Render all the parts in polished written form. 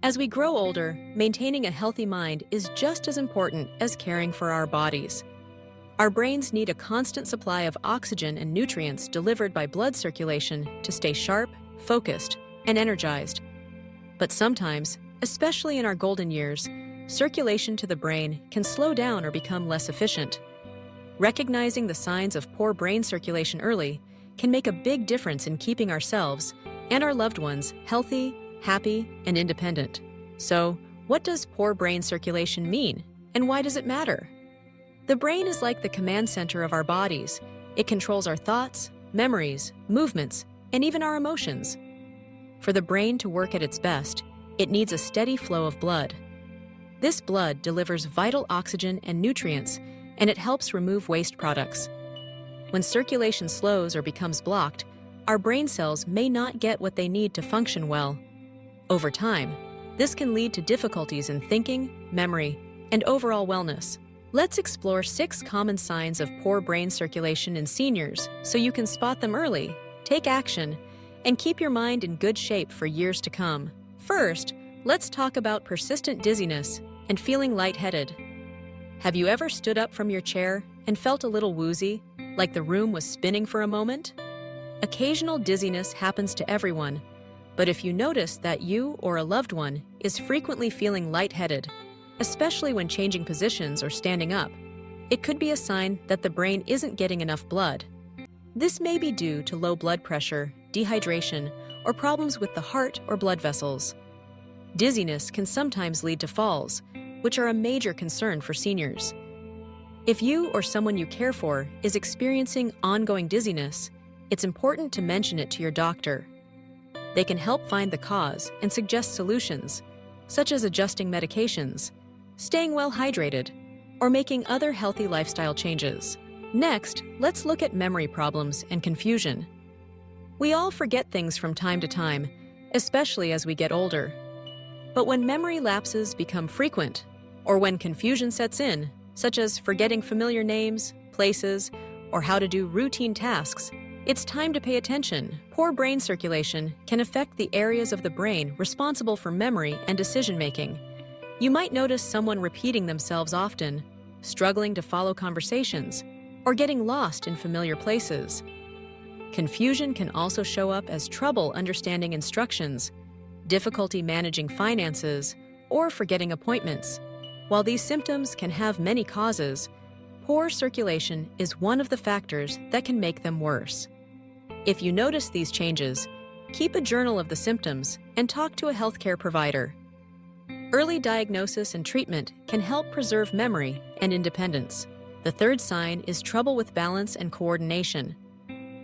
As we grow older, maintaining a healthy mind is just as important as caring for our bodies. Our brains need a constant supply of oxygen and nutrients delivered by blood circulation to stay sharp, focused, and energized. But sometimes, especially in our golden years, circulation to the brain can slow down or become less efficient. Recognizing the signs of poor brain circulation early can make a big difference in keeping ourselves and our loved ones healthy, happy, and independent. So, what does poor brain circulation mean, and why does it matter? The brain is like the command center of our bodies. It controls our thoughts, memories, movements, and even our emotions. For the brain to work at its best, it needs a steady flow of blood. This blood delivers vital oxygen and nutrients, and it helps remove waste products. When circulation slows or becomes blocked, our brain cells may not get what they need to function well. Over time, this can lead to difficulties in thinking, memory, and overall wellness. Let's explore 6 common signs of poor brain circulation in seniors so you can spot them early, take action, and keep your mind in good shape for years to come. First, let's talk about persistent dizziness and feeling lightheaded. Have you ever stood up from your chair and felt a little woozy, like the room was spinning for a moment? Occasional dizziness happens to everyone, but if you notice that you or a loved one is frequently feeling lightheaded, especially when changing positions or standing up, it could be a sign that the brain isn't getting enough blood. This may be due to low blood pressure, dehydration, or problems with the heart or blood vessels. Dizziness can sometimes lead to falls, which are a major concern for seniors. If you or someone you care for is experiencing ongoing dizziness, it's important to mention it to your doctor. They can help find the cause and suggest solutions, such as adjusting medications, staying well hydrated, or making other healthy lifestyle changes. Next, let's look at memory problems and confusion. We all forget things from time to time, especially as we get older. But when memory lapses become frequent, or when confusion sets in, such as forgetting familiar names, places, or how to do routine tasks, it's time to pay attention. Poor brain circulation can affect the areas of the brain responsible for memory and decision-making. You might notice someone repeating themselves often, struggling to follow conversations, or getting lost in familiar places. Confusion can also show up as trouble understanding instructions, difficulty managing finances, or forgetting appointments. While these symptoms can have many causes, poor circulation is one of the factors that can make them worse. If you notice these changes, keep a journal of the symptoms and talk to a healthcare provider. Early diagnosis and treatment can help preserve memory and independence. The third sign is trouble with balance and coordination.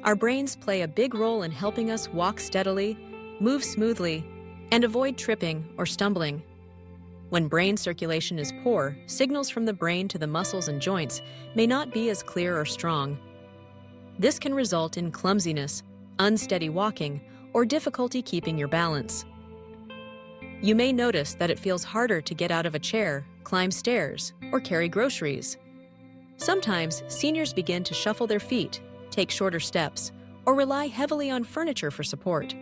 Our brains play a big role in helping us walk steadily, move smoothly, and avoid tripping or stumbling. When brain circulation is poor, signals from the brain to the muscles and joints may not be as clear or strong. This can result in clumsiness, unsteady walking, or difficulty keeping your balance. You may notice that it feels harder to get out of a chair, climb stairs, or carry groceries. Sometimes, seniors begin to shuffle their feet, take shorter steps, or rely heavily on furniture for support.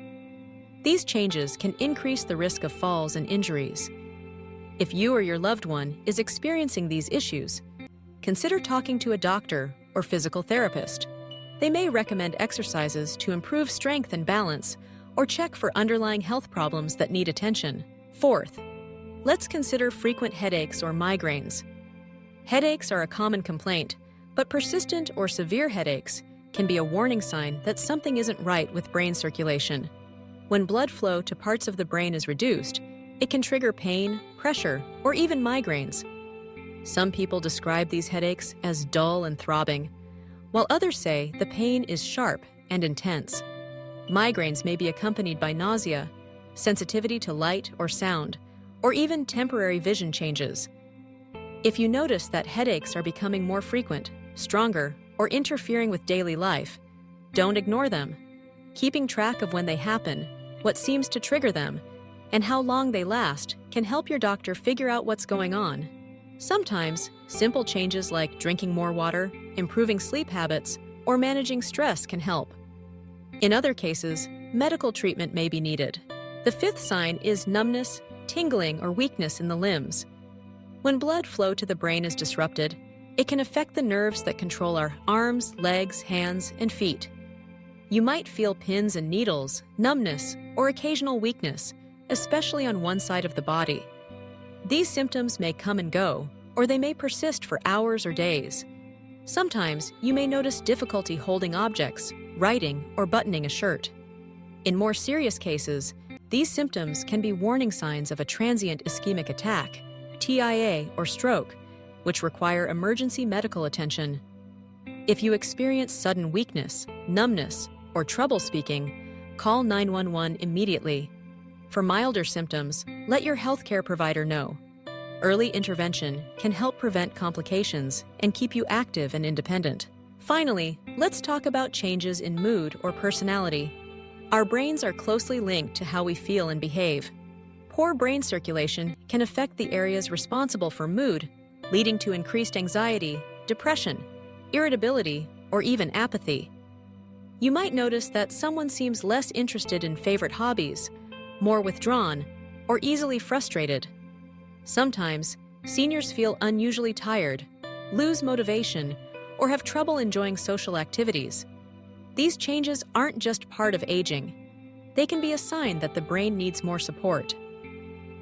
These changes can increase the risk of falls and injuries. If you or your loved one is experiencing these issues, consider talking to a doctor or physical therapist. They may recommend exercises to improve strength and balance, or check for underlying health problems that need attention. Fourth, let's consider frequent headaches or migraines. Headaches are a common complaint, but persistent or severe headaches can be a warning sign that something isn't right with brain circulation. When blood flow to parts of the brain is reduced, it can trigger pain, pressure, or even migraines. Some people describe these headaches as dull and throbbing, while others say the pain is sharp and intense. Migraines may be accompanied by nausea, sensitivity to light or sound, or even temporary vision changes. If you notice that headaches are becoming more frequent, stronger, or interfering with daily life, don't ignore them. Keeping track of when they happen, what seems to trigger them, and how long they last can help your doctor figure out what's going on. Sometimes, simple changes like drinking more water, improving sleep habits, or managing stress can help. In other cases, medical treatment may be needed. The fifth sign is numbness, tingling, or weakness in the limbs. When blood flow to the brain is disrupted, it can affect the nerves that control our arms, legs, hands, and feet. You might feel pins and needles, numbness, or occasional weakness, especially on one side of the body. These symptoms may come and go, or they may persist for hours or days. Sometimes you may notice difficulty holding objects, writing, or buttoning a shirt. In more serious cases, these symptoms can be warning signs of a transient ischemic attack, TIA, or stroke, which require emergency medical attention. If you experience sudden weakness, numbness, or trouble speaking, call 911 immediately. For milder symptoms, let your healthcare provider know. Early intervention can help prevent complications and keep you active and independent. Finally, let's talk about changes in mood or personality. Our brains are closely linked to how we feel and behave. Poor brain circulation can affect the areas responsible for mood, leading to increased anxiety, depression, irritability, or even apathy. You might notice that someone seems less interested in favorite hobbies, more withdrawn, or easily frustrated. Sometimes, seniors feel unusually tired, lose motivation, or have trouble enjoying social activities. These changes aren't just part of aging. They can be a sign that the brain needs more support.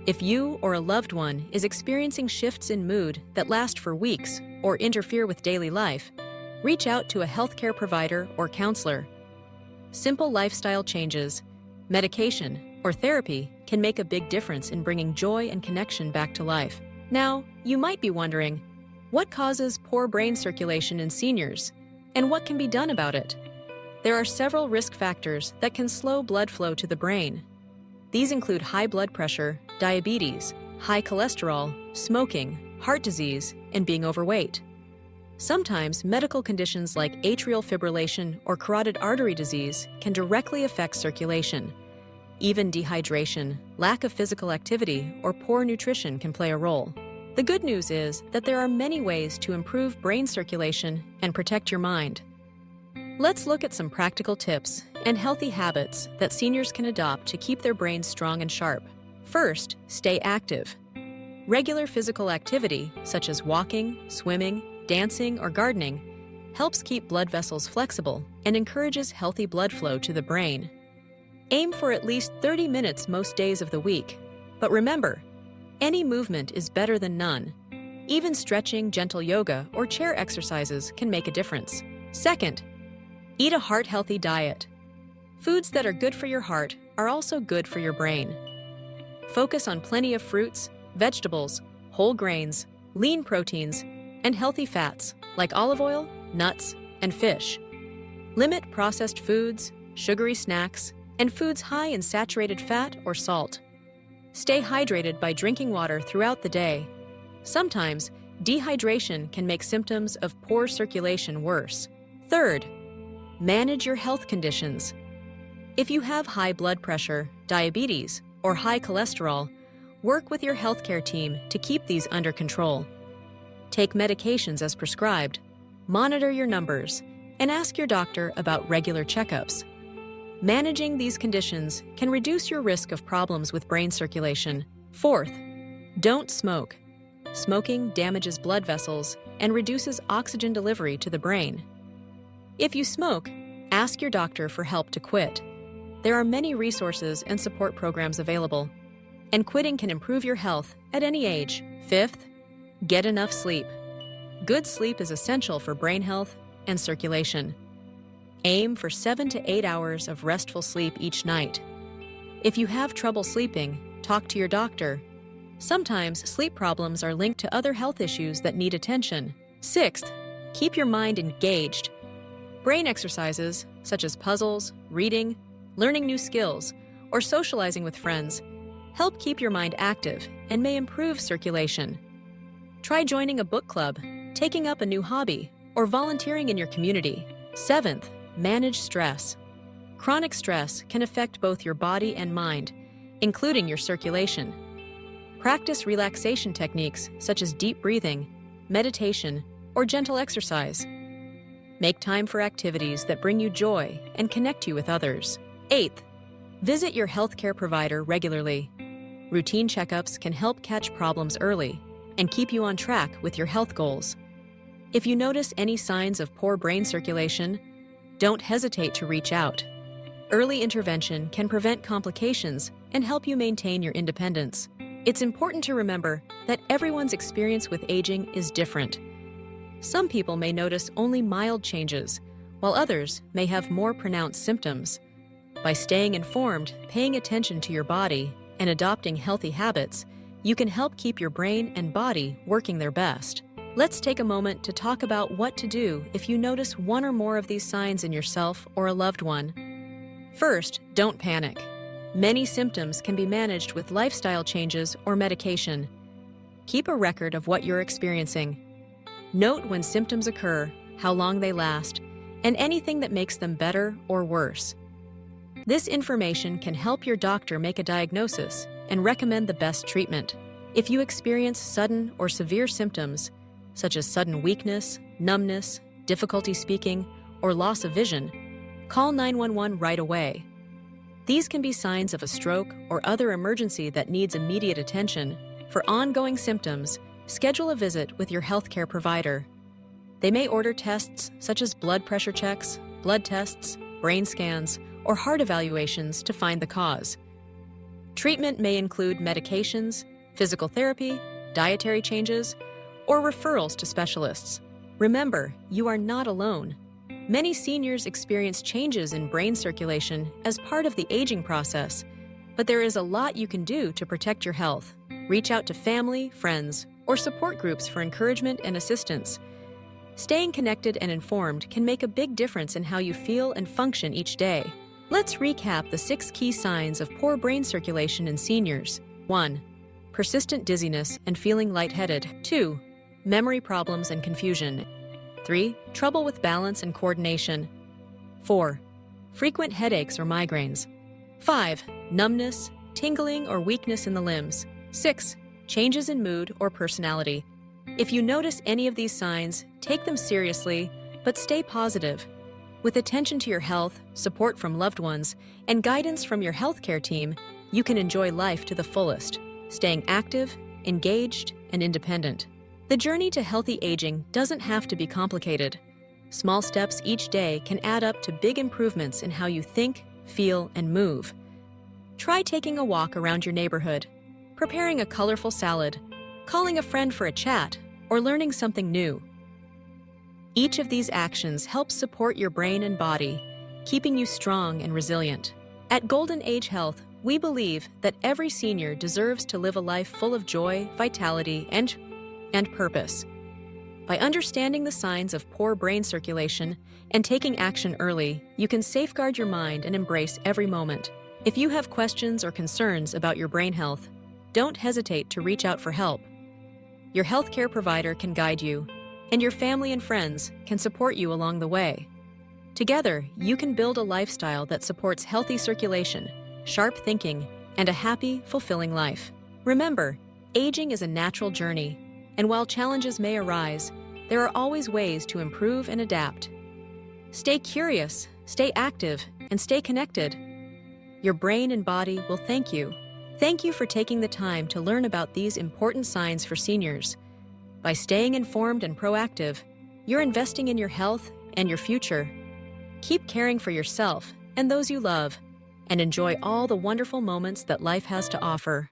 If you or a loved one is experiencing shifts in mood that last for weeks or interfere with daily life, reach out to a healthcare provider or counselor. Simple lifestyle changes, medication, or therapy can make a big difference in bringing joy and connection back to life. Now, you might be wondering, what causes poor brain circulation in seniors, and what can be done about it? There are several risk factors that can slow blood flow to the brain. These include high blood pressure, diabetes, high cholesterol, smoking, heart disease, and being overweight. Sometimes medical conditions like atrial fibrillation or carotid artery disease can directly affect circulation. Even dehydration, lack of physical activity, or poor nutrition can play a role. The good news is that there are many ways to improve brain circulation and protect your mind. Let's look at some practical tips and healthy habits that seniors can adopt to keep their brains strong and sharp. First, stay active. Regular physical activity, such as walking, swimming, dancing, or gardening, helps keep blood vessels flexible and encourages healthy blood flow to the brain. Aim for at least 30 minutes most days of the week. But remember, any movement is better than none. Even stretching, gentle yoga, or chair exercises can make a difference. Second, eat a heart-healthy diet. Foods that are good for your heart are also good for your brain. Focus on plenty of fruits, vegetables, whole grains, lean proteins, and healthy fats like olive oil, nuts, and fish. Limit processed foods, sugary snacks, and foods high in saturated fat or salt. Stay hydrated by drinking water throughout the day. Sometimes, dehydration can make symptoms of poor circulation worse. Third, manage your health conditions. If you have high blood pressure, diabetes, or high cholesterol, work with your healthcare team to keep these under control. Take medications as prescribed, monitor your numbers, and ask your doctor about regular checkups. Managing these conditions can reduce your risk of problems with brain circulation. Fourth, don't smoke. Smoking damages blood vessels and reduces oxygen delivery to the brain. If you smoke, ask your doctor for help to quit. There are many resources and support programs available, and quitting can improve your health at any age. Fifth, get enough sleep. Good sleep is essential for brain health and circulation. Aim for 7 to 8 hours of restful sleep each night. If you have trouble sleeping, talk to your doctor. Sometimes sleep problems are linked to other health issues that need attention. Sixth, keep your mind engaged. Brain exercises, such as puzzles, reading, learning new skills, or socializing with friends, help keep your mind active and may improve circulation. Try joining a book club, taking up a new hobby, or volunteering in your community. Seventh, manage stress. Chronic stress can affect both your body and mind, including your circulation. Practice relaxation techniques such as deep breathing, meditation, or gentle exercise. Make time for activities that bring you joy and connect you with others. Eighth, visit your healthcare provider regularly. Routine checkups can help catch problems early and keep you on track with your health goals. If you notice any signs of poor brain circulation, don't hesitate to reach out. Early intervention can prevent complications and help you maintain your independence. It's important to remember that everyone's experience with aging is different. Some people may notice only mild changes, while others may have more pronounced symptoms. By staying informed, paying attention to your body, and adopting healthy habits, you can help keep your brain and body working their best. Let's take a moment to talk about what to do if you notice one or more of these signs in yourself or a loved one. First, don't panic. Many symptoms can be managed with lifestyle changes or medication. Keep a record of what you're experiencing. Note when symptoms occur, how long they last, and anything that makes them better or worse. This information can help your doctor make a diagnosis and recommend the best treatment. If you experience sudden or severe symptoms, such as sudden weakness, numbness, difficulty speaking, or loss of vision, call 911 right away. These can be signs of a stroke or other emergency that needs immediate attention. For ongoing symptoms, schedule a visit with your healthcare provider. They may order tests such as blood pressure checks, blood tests, brain scans, or heart evaluations to find the cause. Treatment may include medications, physical therapy, dietary changes, or referrals to specialists. Remember, you are not alone. Many seniors experience changes in brain circulation as part of the aging process, but there is a lot you can do to protect your health. Reach out to family, friends, or support groups for encouragement and assistance. Staying connected and informed can make a big difference in how you feel and function each day. Let's recap the 6 key signs of poor brain circulation in seniors. 1. Persistent dizziness and feeling lightheaded. 2. Memory problems and confusion. 3. Trouble with balance and coordination. 4. Frequent headaches or migraines. 5. Numbness, tingling, or weakness in the limbs. 6. Changes in mood or personality. If you notice any of these signs, take them seriously, but stay positive. With attention to your health, support from loved ones, and guidance from your healthcare team, you can enjoy life to the fullest, staying active, engaged, and independent. The journey to healthy aging doesn't have to be complicated. Small steps each day can add up to big improvements in how you think, feel, and move. Try taking a walk around your neighborhood, preparing a colorful salad, calling a friend for a chat, or learning something new. Each of these actions helps support your brain and body, keeping you strong and resilient. At Golden Age Health, we believe that every senior deserves to live a life full of joy, vitality, and purpose. By understanding the signs of poor brain circulation and taking action early, you can safeguard your mind and embrace every moment. If you have questions or concerns about your brain health, don't hesitate to reach out for help. Your healthcare provider can guide you, and your family and friends can support you along the way. Together, you can build a lifestyle that supports healthy circulation, sharp thinking, and a happy, fulfilling life. Remember, aging is a natural journey, and while challenges may arise, there are always ways to improve and adapt. Stay curious, stay active, and stay connected. Your brain and body will thank you. Thank you for taking the time to learn about these important signs for seniors. By staying informed and proactive, you're investing in your health and your future. Keep caring for yourself and those you love, and enjoy all the wonderful moments that life has to offer.